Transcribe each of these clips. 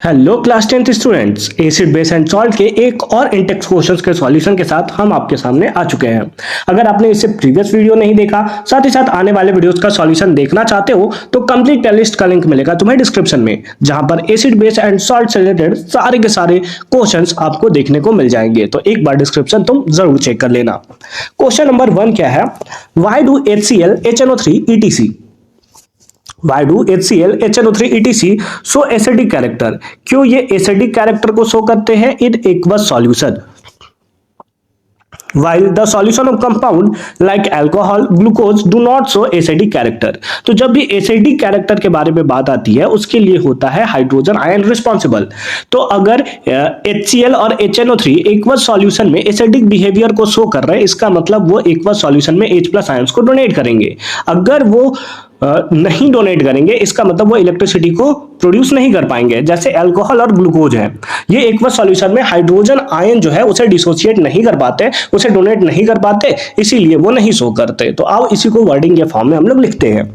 Hello class 10th students, acid base and salt के एक और इंटेक्स क्वेश्चंस के सॉल्यूशन के साथ हम आपके सामने आ चुके हैं। अगर आपने इससे प्रीवियस वीडियो नहीं देखा, साथ ही साथ आने वाले वीडियोस का सॉल्यूशन देखना चाहते हो तो कंप्लीट प्लेलिस्ट का लिंक मिलेगा तुम्हें डिस्क्रिप्शन में, जहां पर एसिड बेस एंड सॉल्ट से रिलेटेड सारे के सारे क्वेश्चंस आपको देखने को मिल जाएंगे। तो एक बार डिस्क्रिप्शन तुम जरूर चेक कर लेना। क्वेश्चन नंबर 1 क्या है? Why do HCl HNO3 ETC Why do HCl HNO3 ETC show acidic character? क्यों ये एसिडिक कैरेक्टर को शो करते हैं in aqueous solution? While the solution of compound like alcohol, glucose do not show acidic character. तो जब भी acidic character के बारे में बात आती है उसके लिए होता है हाइड्रोजन आयन रिस्पॉन्सिबल। तो अगर HCl और HNO3 एक्वस सॉल्यूशन में एसिडिक बिहेवियर को शो कर रहे हैं, इसका मतलब वो एक्वस सॉल्यूशन में H+ आयंस को डोनेट करेंगे। अगर वो नहीं डोनेट करेंगे, इसका मतलब वो इलेक्ट्रिसिटी को प्रोड्यूस नहीं कर पाएंगे। जैसे अल्कोहल और ग्लूकोज है, ये एक्वस सॉल्यूशन में हाइड्रोजन आयन जो है उसे डिसोसिएट नहीं कर पाते, उसे डोनेट नहीं कर पाते, इसीलिए वो नहीं शो करते। तो आओ इसी को वर्डिंग के फॉर्म में हम लोग लिखते हैं।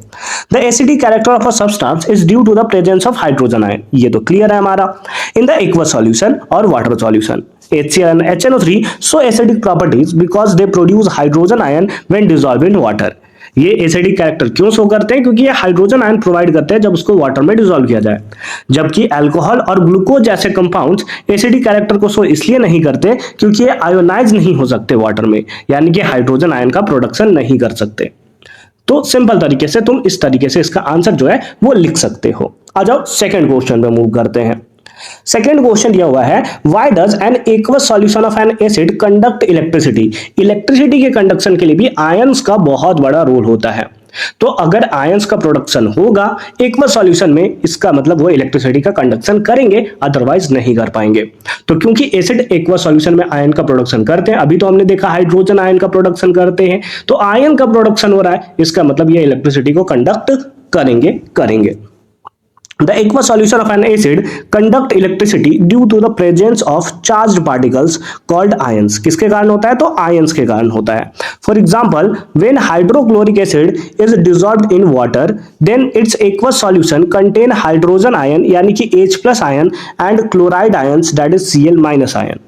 The acidic character of a substance is due to the presence of hydrogen ion. ये तो क्लियर है हमारा। इन द एक्वस सॉल्यूशन और water solution, HCl and HNO3 show acidic properties because they produce hydrogen ion when dissolved in water. ये acidic character क्यों show करते हैं? क्योंकि ये हाइड्रोजन आयन प्रोवाइड करते हैं जब उसको वाटर में डिसॉल्व किया जाए। जबकि अल्कोहल और ग्लूकोज जैसे कंपाउंड्स एसिडिक कैरेक्टर को शो इसलिए नहीं करते क्योंकि ये आयोनाइज नहीं हो सकते वाटर में, यानी कि हाइड्रोजन आयन का प्रोडक्शन नहीं कर सकते। तो सिंपल तरीके से तुम इस तरीके से इसका आंसर जो है वो लिख सकते हो। आ जाओ सेकंड क्वेश्चन पे मूव करते हैं। सेकेंड क्वेश्चन दिया हुआ है, why does an aqueous solution of N acid conduct electricity? Electricity के कंडक्शन के लिए भी आयंस का बहुत बड़ा रोल होता है। तो अगर आयंस का प्रोडक्शन होगा एक्वस सॉल्यूशन में, इसका मतलब वो इलेक्ट्रिसिटी का कंडक्शन करेंगे, अदरवाइज नहीं कर पाएंगे। तो क्योंकि एसिड एक्वस सॉल्यूशन में आयन का प्रोडक्शन करते हैं, अभी तो हमने देखा हाइड्रोजन आयन का प्रोडक्शन करते हैं, तो आयन का प्रोडक्शन हो रहा है, इसका मतलब ये इलेक्ट्रिसिटी को कंडक्ट करेंगे। The aqueous solution of an acid conduct electricity due to the presence of charged particles called ions. किसके कारण होता है? तो ions के कारण होता है। For example, when hydrochloric acid is dissolved in water, then its aqueous solution contain hydrogen ion यानी कि H+ ion and chloride ions that is Cl- ion.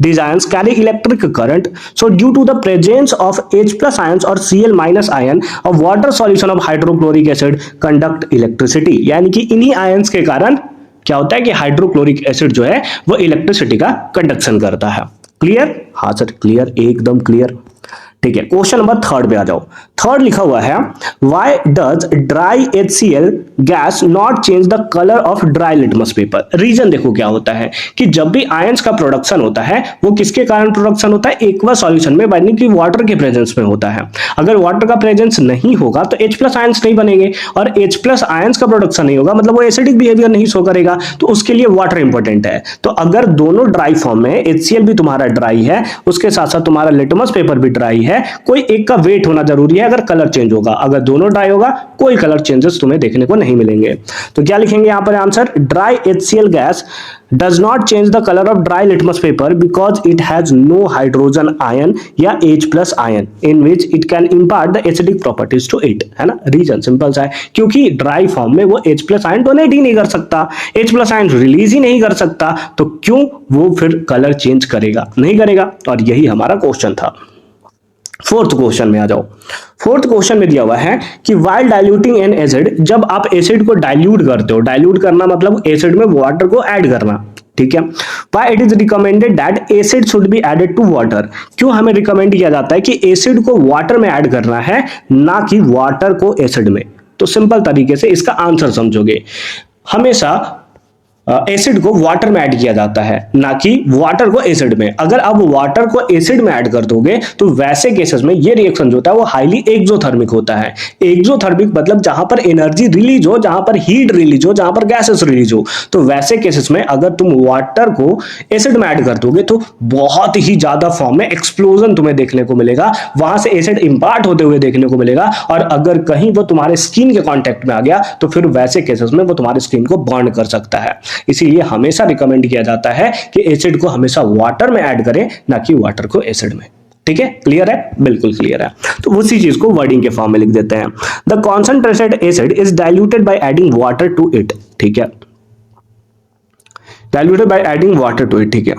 These ions carry electric current. So due to the presence of H+ ions or Cl- ion, a water solution of hydrochloric acid conduct electricity. यानी कि इन्हीं ions के कारण क्या होता है कि hydrochloric acid जो है वो इलेक्ट्रिसिटी का कंडक्शन करता है। क्लियर? हाँ सर क्लियर, एकदम क्लियर। ठीक है, क्वेश्चन नंबर 3 पे आ जाओ। थर्ड लिखा हुआ है, why does dry HCl gas not change the colour of dry litmus paper? Reason देखो क्या होता है कि जब भी आयंस का प्रोडक्शन होता है वो किसके कारण प्रोडक्शन होता है? एक्वस सॉल्यूशन में, यानी कि वाटर के प्रेजेंस में होता है। अगर वाटर का प्रेजेंस नहीं होगा तो H+ आयंस नहीं बनेंगे, और H+ आयंस का प्रोडक्शन नहीं होगा मतलब वो एसिडिक बिहेवियर नहीं शो करेगा, तो उसके लिए वाटर इंपॉर्टेंट है। तो अगर दोनों ड्राई फॉर्म में, HCl भी तुम्हारा ड्राई है, उसके साथ साथ तुम्हारा लिटमस पेपर भी ड्राई है, कोई एक का वेट होना जरूरी है अगर कलर चेंज होगा। अगर दोनों ड्राई होगा कोई कलर चेंजेस तुम्हें देखने को नहीं मिलेंगे। तो क्या लिखेंगे यहां पर answer? Dry HCl gas does not change the color of dry litmus paper because it has no hydrogen ion या H+ ion in which it can impart the acidic properties to it, है ना। Reason simple सा है, क्योंकि dry form में वो H+ ion donate ही नहीं कर सकता, H+ आयन रिलीज ही नहीं कर सकता, तो क्यों वो फिर कलर चेंज करेगा? नहीं करेगा। और यही हमारा क्वेश्चन था। फोर्थ क्वेश्चन में आ जाओ। फोर्थ क्वेश्चन में दिया हुआ है कि व्हाइल डाइल्यूटिंग एन एसिड, जब आप एसिड को डाइल्यूट करते हो, डाइल्यूट करना मतलब एसिड में वाटर को ऐड करना, ठीक है। Why it is recommended that acid should be added to water? क्यों हमें रिकमेंड किया जाता है कि एसिड को वाटर में ऐड करना है, ना कि वाटर को एसिड में? तो सिंपल तरीके से इसका आंसर समझोगे। हमेशा एसिड को वाटर में ऐड किया जाता है, ना कि वाटर को एसिड में। अगर आप वाटर को एसिड में ऐड कर दोगे तो वैसे केसेस में ये रिएक्शन जो होता है वो हाईली एक्सोथर्मिक होता है। एक्सोथर्मिक मतलब जहां पर एनर्जी रिलीज हो, जहां पर हीट रिलीज हो, जहां पर गैसेस रिलीज हो। तो वैसे केसेस में अगर तुम वाटर को एसिड में ऐड कर दोगे तो बहुत ही ज्यादा फॉर्म में एक्सप्लोजन तुम्हें देखने को मिलेगा, वहां से एसिड इंपार्ट होते हुए देखने को मिलेगा, और अगर कहीं वो तुम्हारे स्किन के कॉन्टेक्ट में आ गया तो फिर वैसे केसेस में वो तुम्हारी स्किन को बर्न कर सकता है। इसीलिए हमेशा रिकमेंड किया जाता है कि एसिड को हमेशा वाटर में ऐड करें, ना कि वाटर को एसिड में। ठीक है, क्लियर है? बिल्कुल क्लियर है। तो उसी चीज को वर्डिंग के फॉर्म में लिख देते हैं। The concentrated acid is diluted by adding water to it. ठीक है, diluted by adding water to it, ठीक है।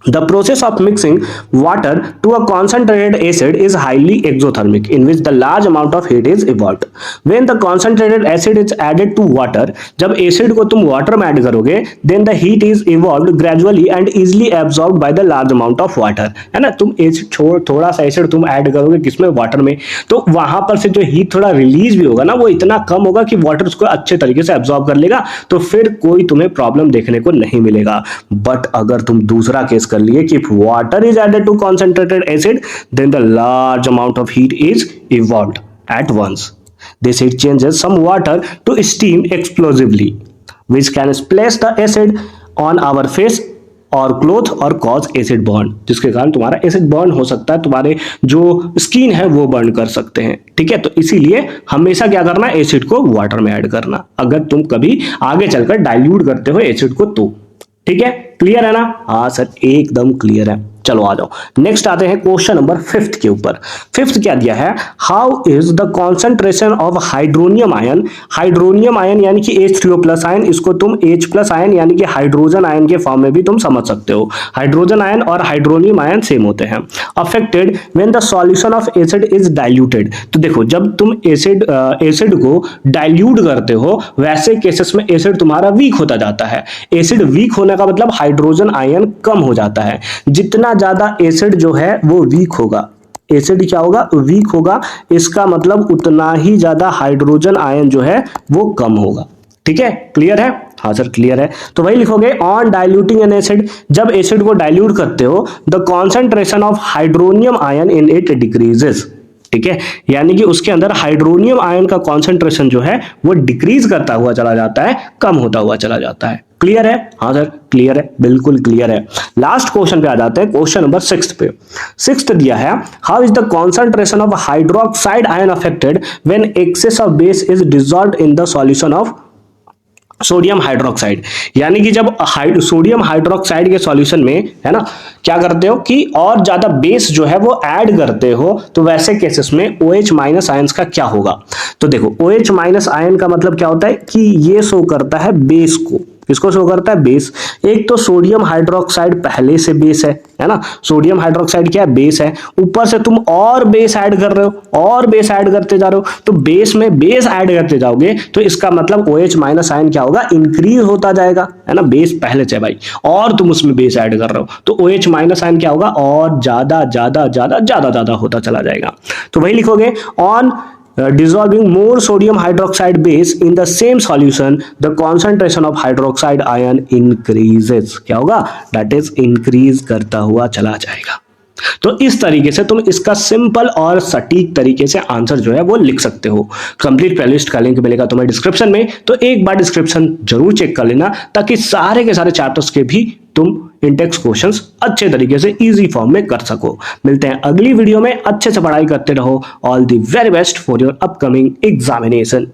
The process of mixing water to a concentrated acid is highly exothermic, in which the large amount of heat is evolved. When the concentrated acid is added to water, जब acid को तुम water में add करोगे, then the heat is evolved gradually and easily absorbed by the large amount of water, है ना। तुम acid थोड़ा सा एसिड तुम ऐड करोगे किसमें, वाटर में, तो वहां पर से जो हीट थोड़ा रिलीज भी होगा ना, वो इतना कम होगा कि वाटर उसको अच्छे तरीके से एब्जॉर्ब कर लेगा, तो फिर कोई तुम्हें प्रॉब्लम देखने को नहीं मिलेगा। बट अगर तुम दूसरा केस कर लिए कि if water is added to concentrated acid, then the large amount of heat is evolved at once. This heat changes some water to steam explosively, which can splash the acid on our face और cloth और cause acid burn, जिसके कारण तुम्हारा acid burn हो सकता है, तुम्हारे जो स्किन है वो बर्न कर सकते हैं, ठीक है। तो इसीलिए हमेशा क्या करना है, एसिड को वाटर में ऐड करना, अगर तुम कभी आगे चलकर डाइल्यूट करते हो एसिड को तो, ठीक है। क्लियर है ना? हाँ सर एकदम क्लियर है। चलो आ जाओ, नेक्स्ट आते हैं क्वेश्चन नंबर 5 के ऊपर। 5 क्या दिया है, how is the concentration of hydronium ion, hydronium ion यानी कि H3O+ आयन, इसको तुम H+ आयन यानी कि हाइड्रोजन आयन के फॉर्म में भी तुम समझ सकते हो। हाइड्रोजन आयन और हाइड्रोनियम आयन सेम होते हैं। Affected when the solution of acid is diluted, तो देखो जब तुम एसिड को डाइल्यूट करते हो, वैसे केसेस में एसिड तुम्हारा वीक होता जाता है। एसिड वीक होने का मतलब हाइड्रोजन आयन कम हो जाता है। जितना ज्यादा एसिड जो है वो वीक होगा, एसिड क्या होगा, वीक होगा, इसका मतलब उतना ही ज्यादा हाइड्रोजन आयन जो है वो कम होगा, ठीक है। क्लियर है? हाँ सर क्लियर है। तो वही लिखोगे, ऑन डाइल्यूटिंग एन एसिड, जब एसिड को डाइल्यूट करते हो, the concentration of hydronium ion in it decreases, ठीक है, यानी कि उसके अंदर हाइड्रोनियम आयन का कॉन्सेंट्रेशन जो है वो डिक्रीज करता हुआ चला जाता है, कम होता हुआ चला जाता है। क्लियर है? हाँ सर क्लियर है, बिल्कुल क्लियर है। लास्ट क्वेश्चन पे आ जाते हैं, क्वेश्चन नंबर 6 पे। 6 दिया है, how is the concentration of hydroxide ion affected when excess of base is dissolved in the solution of sodium hydroxide, यानी कि जब सोडियम हाइड्रोक्साइड के सॉल्यूशन में, है ना, क्या करते हो कि और ज्यादा बेस जो है वो ऐड करते हो, तो वैसे केसेस में OH- आयंस का क्या होगा। तो देखो OH- आयन का मतलब क्या होता है कि ये शो करता है बेस को, किसको शो करता है, बेस। एक तो सोडियम हाइड्रोक्साइड पहले से बेस है ना, सोडियम हाइड्रोक्साइड क्या है, बेस है, ऊपर से तुम और बेस ऐड कर रहे हो, और बेस ऐड करते जा रहे हो, तो बेस में बेस ऐड करते जाओगे तो इसका मतलब OH- आयन क्या होगा, इंक्रीज होता जाएगा, है ना। बेस पहले से भाई और तुम उसमें बेस ऐड कर रहे हो, तो OH- आयन क्या होगा, और ज्यादा ज्यादा ज्यादा ज्यादा ज्यादा होता चला जाएगा। तो वही लिखोगे, on dissolving more sodium hydroxide base in the same solution, the concentration of hydroxide ion increases, क्या होगा, that is increase करता हुआ चला जाएगा। तो इस तरीके से तुम इसका सिंपल और सटीक तरीके से आंसर जो है वो लिख सकते हो। कंप्लीट प्लेलिस्ट का लिंक मिलेगा तुम्हें डिस्क्रिप्शन में, तो एक बार डिस्क्रिप्शन जरूर चेक कर लेना, ताकि सारे के सारे चैप्टर्स के भी तुम इंटेक्स क्वेश्चंस अच्छे तरीके से इजी फॉर्म में कर सको। मिलते हैं अगली वीडियो में, अच्छे से पढ़ाई करते रहो। All the very best for your upcoming examination.